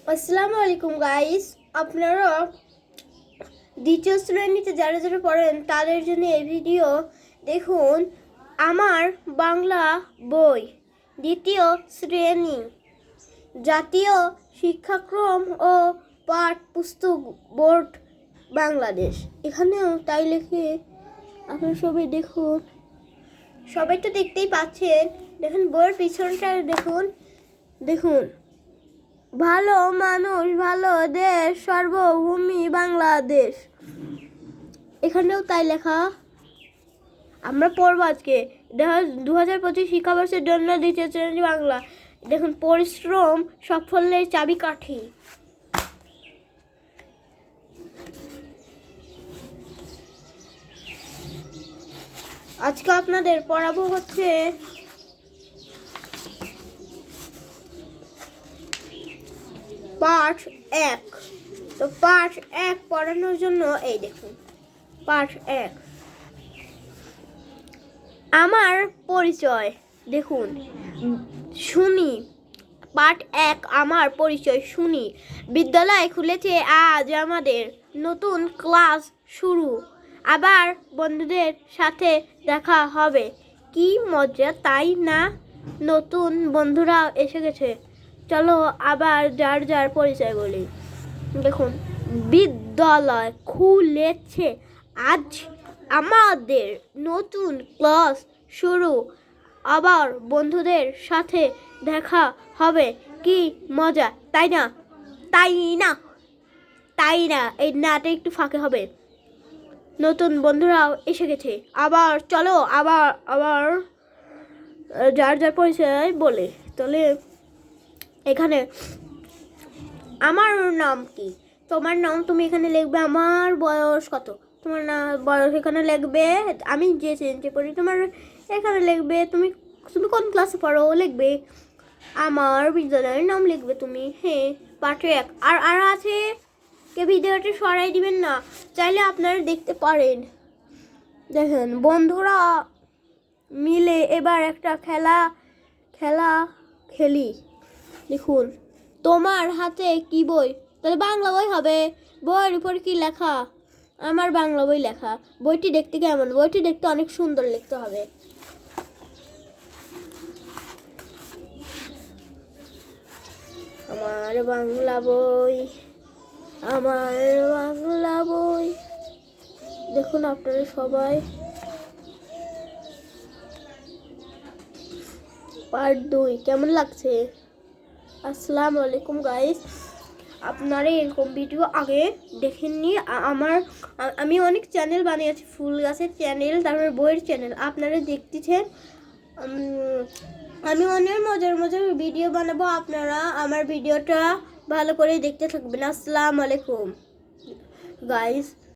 আসসালামু আলাইকুম গাইস, আপনারা দ্বিতীয় শ্রেণীতে যারা যারা পড়েন তাদের জন্য এই ভিডিও দেখুন। আমার বাংলা বই দ্বিতীয় শ্রেণী জাতীয় শিক্ষাক্রম ও পাঠ পুস্তক বোর্ড বাংলাদেশ। এখানেও তাই লিখে আপনারা সবাই দেখুন। সবাই তো দেখতেই পাচ্ছেন, দেখুন বইয়ের পিছনটা দেখুন। দেখুন, ভালো মানুষ ভালো দেশ সর্বভূমি বাংলাদেশ। এখানেও তাই লেখা। আমরা পড়বো আজকে 2025 শিক্ষাবর্ষের জন্য দ্বিতীয় শ্রেণী বাংলা। দেখুন, পরিশ্রম সাফল্যের চাবিকাঠি। আজকে আপনাদের পড়াবো হচ্ছে পাঠ 1। তো পাঠ 1 পড়ানোর জন্য এই দেখুন, পাঠ 1 আমার পরিচয়। দেখুন, শুনি। পাঠ 1 আমার পরিচয় শুনি। বিদ্যালয় খুলেছে আজ আমাদের, নতুন ক্লাস শুরু, আবার বন্ধুদের সাথে দেখা হবে। কি মজা তাই না? নতুন বন্ধুরা এসে গেছে, চলো আবার যার যার পরিচয় বলি। দেখুন, বিদ্যালয় খুলেছে আজ আমাদের, নতুন ক্লাস শুরু, আবার বন্ধুদের সাথে দেখা হবে। কি মজা তাই না? তাই না, তাই না, এই নাটা একটু ফাঁকে হবে। নতুন বন্ধুরাও এসে গেছে, আবার চলো আবার আবার যার যার পরিচয় বলে। তাহলে এখানে আমার নাম কি, তোমার নাম তুমি এখানে লিখবে। আমার বয়স কত, তোমার না বয়স এখানে লিখবে। আমি যে চেঞ্জে পড়ি তোমার এখানে লিখবে। তুমি তুমি কোন ক্লাসে পড়ো লিখবে। আমার বিদ্যালয়ের নাম লিখবে তুমি। হ্যাঁ, পাঠে 1 আর আর আছে। কে ভিডিওটি সরাই দিবেন না, চাইলে আপনারা দেখতে পারেন। দেখেন, বন্ধুরা মিলে এবার একটা খেলা খেলা খেলি। দেখুন, তোমার হাতে কি বই? তাহলে বাংলা বই হবে। বইয়ের উপর কি লেখা? আমার বাংলা বই লেখা। বইটি দেখতে কেমন? বইটি দেখতে অনেক সুন্দর লিখতে হবে। আমার বাংলা বই, আমার বাংলা বই। দেখুন আপনারা সবাই। পার্ট 2 কেমন লাগছে? আসসালামু আলাইকুম গাইস, আপনারা এরকম ভিডিও আগে দেখেননি। আমি অনেক চ্যানেল বানিয়েছি, ফুল গাছের চ্যানেল, তারপরে বইয়ের চ্যানেল, আপনারা দেখতেছেন। আমি অনেক মজার মজার ভিডিও বানাবো, আপনারা আমার ভিডিওটা ভালো করে দেখতে থাকবেন। আসসালামু আলাইকুম গাইস।